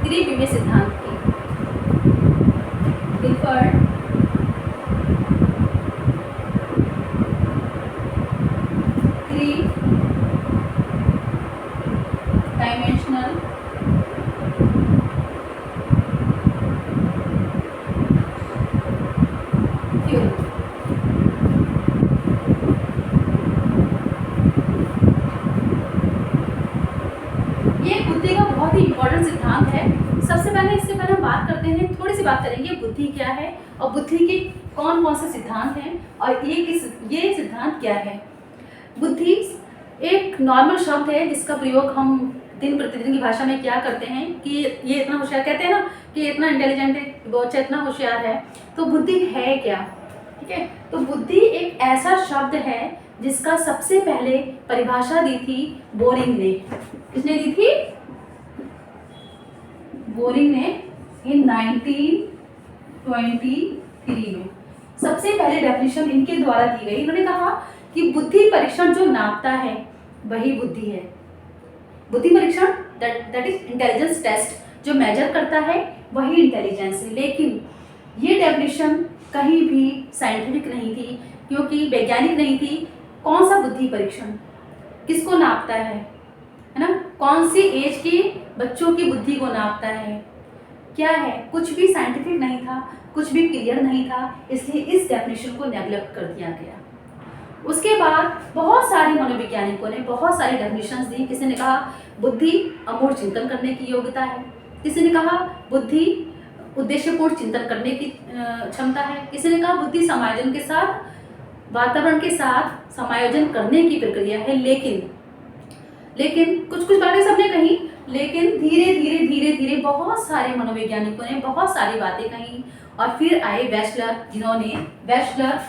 त्रिविमीय सिद्धांत की। Gilford three dimensional theory. ये बुद्धि का बहुत ही इंपॉर्टेंट सिद्धांत है। सबसे पहले इससे पहले हम बात करते हैं, थोड़ी सी बात करेंगे बुद्धि क्या है और बुद्धि के कौन कौन से सिद्धांत हैं और ये सिद्धांत क्या है। बुद्धि एक नॉर्मल शब्द है जिसका प्रयोग हम दिन प्रतिदिन की भाषा में क्या करते हैं कि ये इतना होशियार, कहते हैं ना कि इतना इंटेलिजेंट है, वो अच्छा इतना होशियार है। तो बुद्धि है क्या, ठीक है। तो बुद्धि एक ऐसा शब्द है जिसका सबसे पहले परिभाषा दी थी बोरिंग ने। किसने दी थी? बोरिंग ने इन 1923 में सबसे पहले डेफिनेशन इनके द्वारा दी गई। इन्होंने कहा कि बुद्धि परीक्षण जो नापता है वही बुद्धि है। बुद्धि परीक्षण दैट इज इंटेलिजेंस टेस्ट जो मेजर करता है वही इंटेलिजेंस है। लेकिन ये डेफिनेशन कहीं भी साइंटिफिक नहीं थी, क्योंकि वैज्ञानिक नहीं थी। कौन सा बुद्धि परीक्षण किसको नापता है ना? कौन सी एज के बच्चों की बुद्धि को नापता है, क्या है? कुछ भी साइंटिफिक नहीं था, कुछ भी क्लियर नहीं था, इसलिए इस डेफिनेशन को नेग्लेक्ट कर दिया गया। उसके बाद बहुत सारे मनोवैज्ञानिकों ने बहुत सारी डेफिनेशंस दी। किसी ने कहा बुद्धि अमूर्त चिंतन करने की योग्यता है, किसी ने कहा बुद्धि उद्देश्यपूर्ण चिंतन करने की क्षमता है, किसी ने कहा बुद्धि समायोजन के साथ, वातावरण के साथ समायोजन करने की प्रक्रिया है। लेकिन कुछ बातें सबने कही, लेकिन धीरे धीरे बहुत सारे मनोवैज्ञानिकों ने बहुत सारी बातें कही और फिर आए वेस्लर,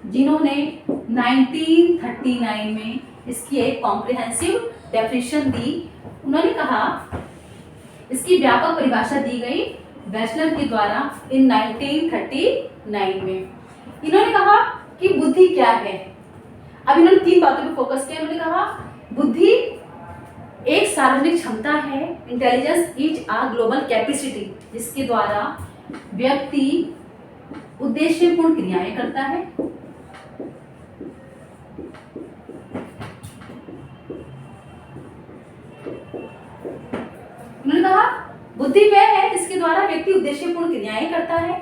जिन्होंने 1939 में इसकी एक कॉम्प्रिहेंसिव डेफिनेशन दी। उन्होंने कहा, इसकी व्यापक परिभाषा दी गई वेस्लर के द्वारा इन 1939 में। इन्होंने कहा कि बुद्धि क्या है। अब इन्होंने 3 बातों पर फोकस किया। इन्होंने कहा बुद्धि एक सार्वजनिक क्षमता है, intelligence is a global capacity, जिसके द्वारा व्यक्ति उद्देश्यपूर्ण क्रियाएं करता है। उन्होंने कहा बुद्धि वह है जिसके द्वारा व्यक्ति उद्देश्यपूर्ण क्रियाएं करता है,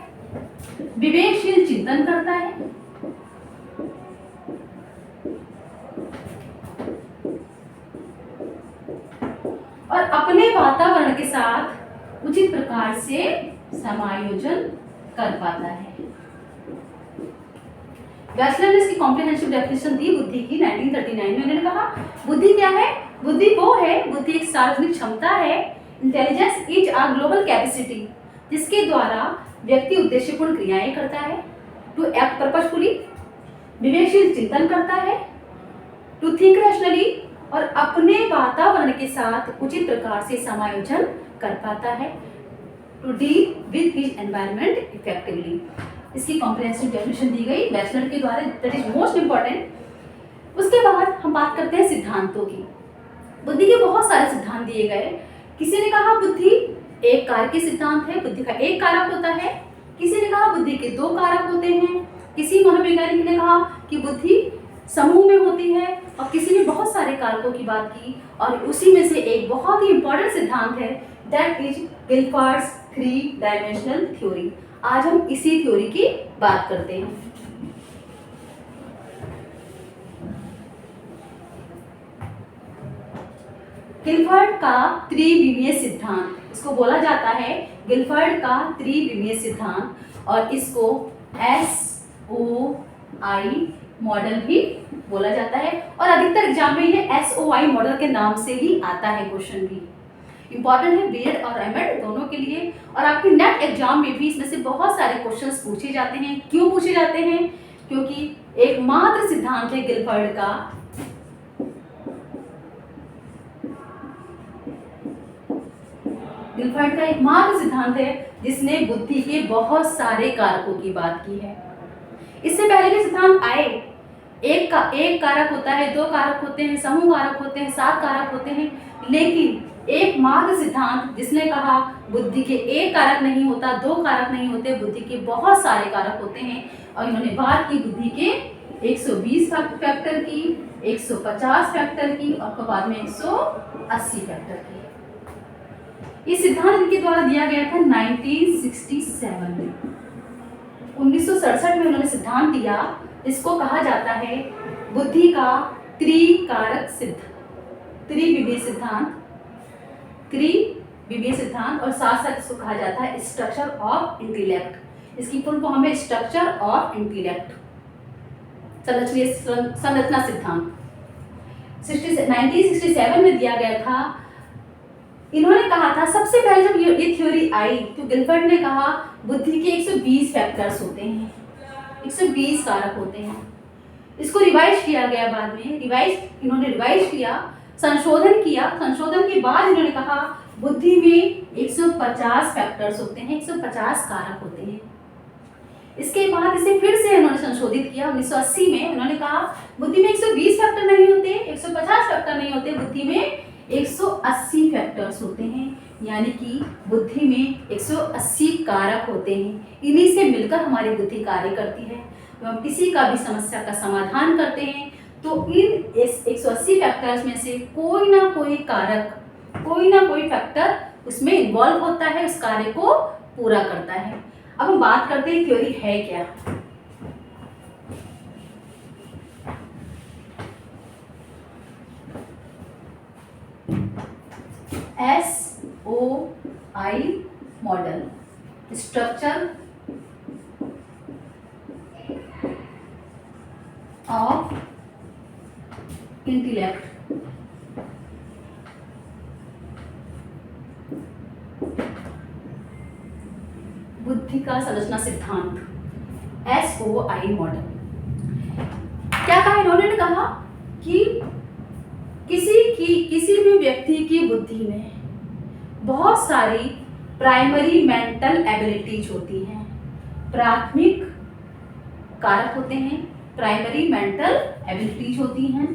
विवेकशील चिंतन करता है, और अपने वातावरण के साथ उचित प्रकार से समायोजन कर पाता है। वेस्लर ने इसकी कॉम्प्रिहेंसिव डेफिनेशन दी बुद्धि की 1939 में। उन्होंने कहा बुद्धि क्या है? बुद्धि वो है, बुद्धि एक सार्वजनिक क्षमता है, intelligence is a global capacity, जिसके द्वारा व्यक्ति उद्देश्यपूर्ण क्रियाएं करता है, टू एक्ट पर्पसफुली, विवेकशील चिंतन करता है, टू थिंक रैशनली, और अपने वातावरण के साथ उचित प्रकार से समायोजन कर पाता है, to deal with his environment effectively. इसकी कॉम्प्रिहेंसिव डेफिनेशन दी गई वेस्लर के द्वारा, दैट इज मोस्ट इंपॉर्टेंट। उसके बाद हम बात करते हैं सिद्धांतों की। बुद्धि के बहुत सारे सिद्धांत दिए गए। किसी ने कहा बुद्धि एक कारक सिद्धांत है, बुद्धि का एक कारक होता है। किसी ने कहा बुद्धि के 2 कारक होते हैं। किसी मनोवैज्ञानिक ने कहा कि बुद्धि समूह में होती है, और किसी ने बहुत सारे कारकों की बात की, और उसी में से एक बहुत ही इंपॉर्टेंट सिद्धांत है, दैट इज गिलफर्ड्स 3 डायमेंशनल थ्योरी। आज हम इसी थ्योरी की बात करते हैं। गिलफर्ड का त्रिविमीय सिद्धांत, इसको बोला जाता है गिलफर्ड का त्रिविमीय सिद्धांत, और इसको SOI मॉडल भी बोला जाता है, और अधिकतर एग्जाम में ये SOI मॉडल के नाम से ही आता है। क्वेश्चन भी इंपॉर्टेंट है बीएड और एमएड दोनों के लिए, और आपके नेट एग्जाम में भी इसमें से बहुत सारे क्वेश्चंस पूछे जाते हैं। क्यों पूछे जाते हैं? क्योंकि एकमात्र सिद्धांत है गिलफर्ड का एकमात्र सिद्धांत है जिसने बुद्धि के बहुत सारे कारकों की बात की है। इससे पहले भी सिद्धांत आए, एक कारक होता है, 2 कारक होते हैं, समूह कारक होते हैं, 7 कारक होते हैं, लेकिन एकमात्र सिद्धांत जिसने कहा बुद्धि के एक कारक नहीं होता, दो कारक नहीं होते, बुद्धि के बहुत सारे कारक होते हैं। और इन्होंने बात की बुद्धि के 120 फैक्टर की, 150 फैक्टर की और बाद में 180 फैक्टर की। ये सिद्धांत इनके द्वारा दिया गया था 1967 में। 1967 में उन्होंने सिद्धांत दिया। इसको कहा जाता है बुद्धि का त्रिकारक सिद्ध, त्रिविमीय सिद्धांत, और साथ साथ इसको कहा जाता है स्ट्रक्चर ऑफ इंटेलेक्ट। इसकी फुल फॉर्म है स्ट्रक्चर ऑफ इंटेलेक्ट, संरचना सिद्धांत। 1967 में दिया गया था। इन्होंने कहा था, सबसे पहले जब ये थ्योरी आई तो गिलबर्ट ने कहा बुद्धि के 120 फैक्टर्स होते हैं, 120 कारक होते हैं। इसको रिवाइज किया गया बाद में, इन्होंने रिवाइज किया, संशोधन किया। संशोधन के बाद इन्होंने कहा बुद्धि में 150 फैक्टर्स होते हैं, 150 कारक होते हैं। इसके बाद इसे फिर से इन्होंने संशोधित किया 1980 में। उन्होंने कहा बुद्धि में 120 फैक्टर नहीं होते, 150 फैक्टर नहीं होते, बुद्धि में 180 फैक्टर्स होते हैं, यानी कि बुद्धि में 180 कारक होते हैं। इन्हीं से मिलकर हमारी बुद्धि कार्य करती है। तो हम किसी का भी समस्या का समाधान करते हैं तो इन 180 फैक्टर्स में से कोई ना कोई कारक, कोई ना कोई फैक्टर उसमें इन्वॉल्व होता है, उस कार्य को पूरा करता है। अब हम बात करते हैं थ्योरी है क्या। SOI model, structure of intellect. बुद्धि का संरचना सिद्धांत, SOI मॉडल। क्या कहा इन्होंने? कहा कि किसी भी व्यक्ति की बुद्धि में बहुत सारी प्राइमरी मेंटल एबिलिटीज होती हैं, प्राथमिक कारक होते हैं, प्राइमरी मेंटल एबिलिटीज होती हैं।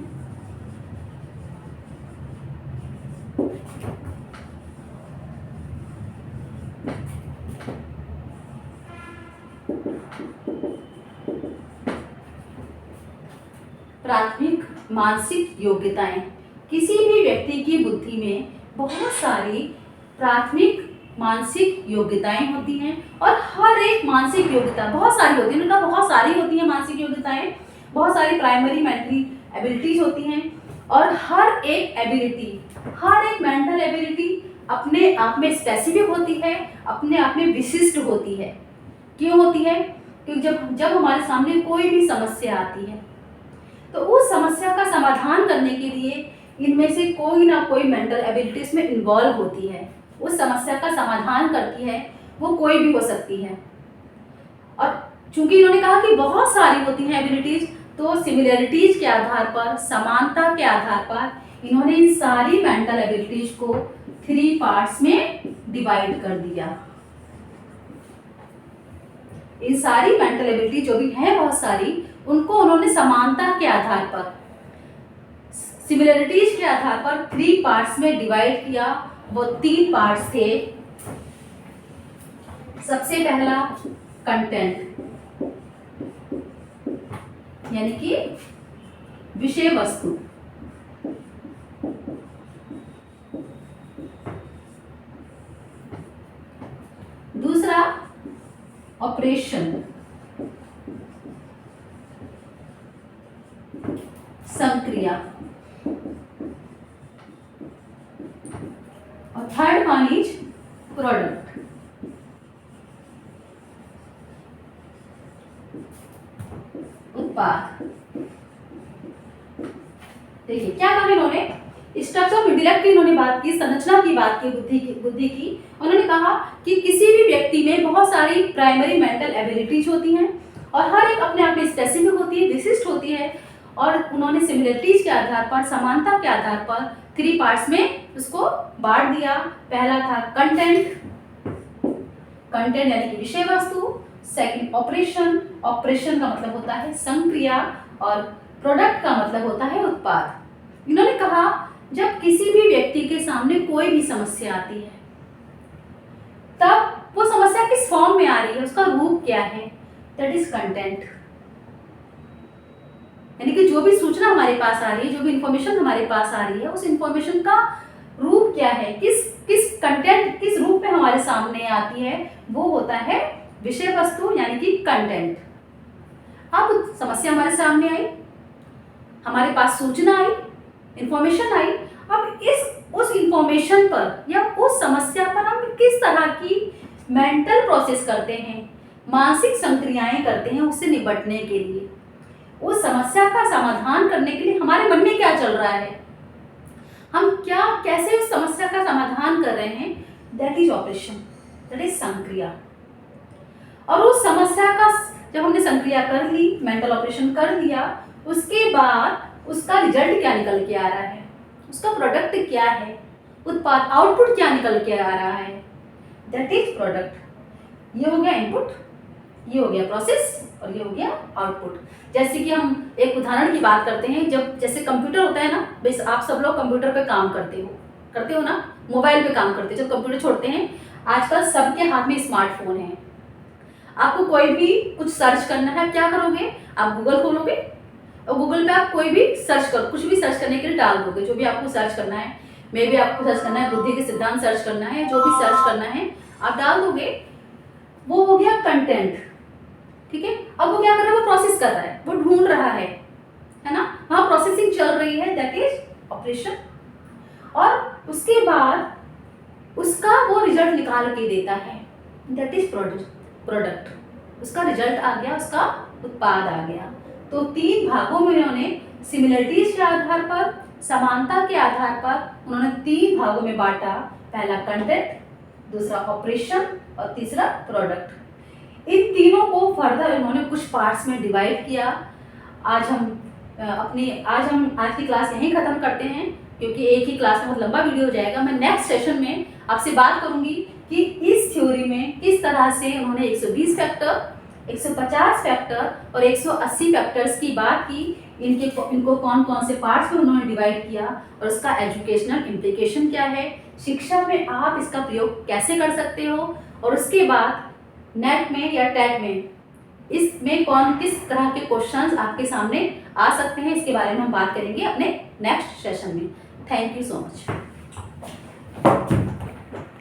प्राथमिक मानसिक योग्यताएं, किसी भी व्यक्ति की बुद्धि में बहुत सारी प्राथमिक मानसिक योग्यताएं होती हैं और हर एक मानसिक योग्यता बहुत सारी होती है, उनका बहुत सारी होती है मानसिक योग्यताएं, बहुत सारी प्राइमरी मेंटल एबिलिटीज होती हैं और हर एक एबिलिटी, हर एक मेंटल एबिलिटी अपने आप में स्पेसिफिक होती है, अपने आप में विशिष्ट होती है। क्यों होती है? क्योंकि जब हमारे सामने कोई भी समस्या आती है तो उस समस्या का समाधान करने के लिए इनमें से कोई ना कोई मेंटल एबिलिटीज में इन्वॉल्व होती है, उस समस्या का समाधान करती है, वो कोई भी हो सकती है। और चूंकि इन्होंने कहा कि बहुत सारी होती हैं एबिलिटीज, तो सिमिलरिटीज के आधार पर, समानता के आधार पर इन्होंने इन सारी मेंटल एबिलिटीज को 3 पार्ट्स में डिवाइड कर दिया। इन सारी मेंटल एबिलिटी जो भी हैं बहुत सारी, उनको उन्होंने समानता के आधार पर, सिमिलरिटीज के आधार पर 3 पार्ट्स में डिवाइड किया। वो 3 पार्ट्स थे। सबसे पहला कंटेंट, यानी कि विषय वस्तु। दूसरा ऑपरेशन, संक्रिया। और थर्ड वन इज प्रोडक्ट। उत्पाद। देखिए क्या कहा इन्होंने, स्ट्रक्चर ऑफ इंटेलेक्ट की इन्होंने बात की, संरचना की बात की, बुद्धि की। उन्होंने कहा कि किसी भी व्यक्ति में बहुत सारी प्राइमरी मेंटल एबिलिटीज होती हैं और हर एक अपने आप में स्पेसिफिक होती है, विशिष्ट होती है। और उन्होंने सिमिलरिटीज के आधार पर, समानता के आधार पर 3 पार्ट्स में उसको बांट दिया। पहला था कंटेंट, कंटेंट यानी कि विषय वस्तु। सेकंड ऑपरेशन, ऑपरेशन का मतलब होता है संक्रिया और प्रोडक्ट का मतलब होता है उत्पाद। इन्होंने कहा जब किसी भी व्यक्ति के सामने कोई भी समस्या आती है, तब वो समस्या किस फॉर्म में आ रही है, उसका रूप क्या है, दैट इज कंटेंट। यानी कि जो भी सूचना हमारे पास आ रही है, जो भी इंफॉर्मेशन हमारे पास आ रही है, उस इंफॉर्मेशन का रूप क्या है, किस कंटेंट, किस रूप में हमारे सामने आती है, वो होता है विषय वस्तु यानी कि कंटेंट। अब समस्या हमारे सामने आई, हमारे पास सूचना आई, इंफॉर्मेशन आई। अब उस इंफॉर्मेशन पर या उस समस्या पर हम किस तरह की मेंटल प्रोसेस करते हैं, मानसिक संक्रियाएं करते हैं उससे निपटने के लिए, उस समस्या का समाधान करने के लिए हमारे मन में क्या चल रहा है, हम कैसे उस समस्या का समाधान कर रहे हैं, that is operation, that is संक्रिया। और उस समस्या का जब हमने संक्रिया कर ली, मेंटल ऑपरेशन कर दिया, उसके बाद उसका रिजल्ट क्या निकल के आ रहा है, उसका प्रोडक्ट क्या है, उत्पाद आउटपुट क्या निकल के आ रहा है, दैट इज प्रोडक्ट। ये हो गया इनपुट, ये हो गया प्रोसेस और ये हो गया आउटपुट। जैसे कि हम एक उदाहरण की बात करते हैं, जब जैसे कंप्यूटर होता है ना, बस आप सब लोग कंप्यूटर पे काम करते हो ना, मोबाइल पे काम करते हो, जब कंप्यूटर छोड़ते हैं, आजकल सबके हाथ में स्मार्टफोन है। आपको कोई भी कुछ सर्च करना है, क्या करोगे, आप गूगल खोलोगे और गूगल पे आप कोई भी कुछ भी सर्च करने के लिए डाल दोगे, जो भी आपको सर्च करना है, मे भी आपको सर्च करना है बुद्धि के सिद्धांत सर्च करना है, जो भी सर्च करना है आप डाल दोगे, वो हो गया कंटेंट। ठीक है, अब वो क्या कर रहा है, वो प्रोसेस कर रहा है, वो ढूंढ रहा है ना, वहां प्रोसेसिंग चल रही है, दैट इज ऑपरेशन। और उसके बाद उसका वो रिजल्ट निकाल के देता है, दैट इज प्रोडक्ट। उसका रिजल्ट आ गया, उसका उत्पाद आ गया। तो 3 भागों में उन्होंने सिमिलरिटीज के आधार पर, समानता के आधार पर उन्होंने 3 भागों में बांटा, पहला कंटेंट, दूसरा ऑपरेशन और तीसरा प्रोडक्ट। इन तीनों को फर्दर उन्होंने कुछ पार्ट्स में डिवाइड किया। आज की क्लास यहीं ख़त्म करते हैं, क्योंकि एक ही क्लास में बहुत लंबा वीडियो हो जाएगा। मैं नेक्स्ट सेशन में आपसे बात करूंगी कि इस थ्योरी में किस तरह से उन्होंने 120 फैक्टर, 150 फैक्टर और 180 फैक्टर्स की बात की, इनको कौन कौन से पार्ट्स में उन्होंने डिवाइड किया और उसका एजुकेशनल इम्प्लीकेशन क्या है, शिक्षा में आप इसका प्रयोग कैसे कर सकते हो, और उसके बाद नेट में या टेट में इसमें किस तरह के क्वेश्चंस आपके सामने आ सकते हैं, इसके बारे में हम बात करेंगे अपने नेक्स्ट सेशन में। Thank you so much.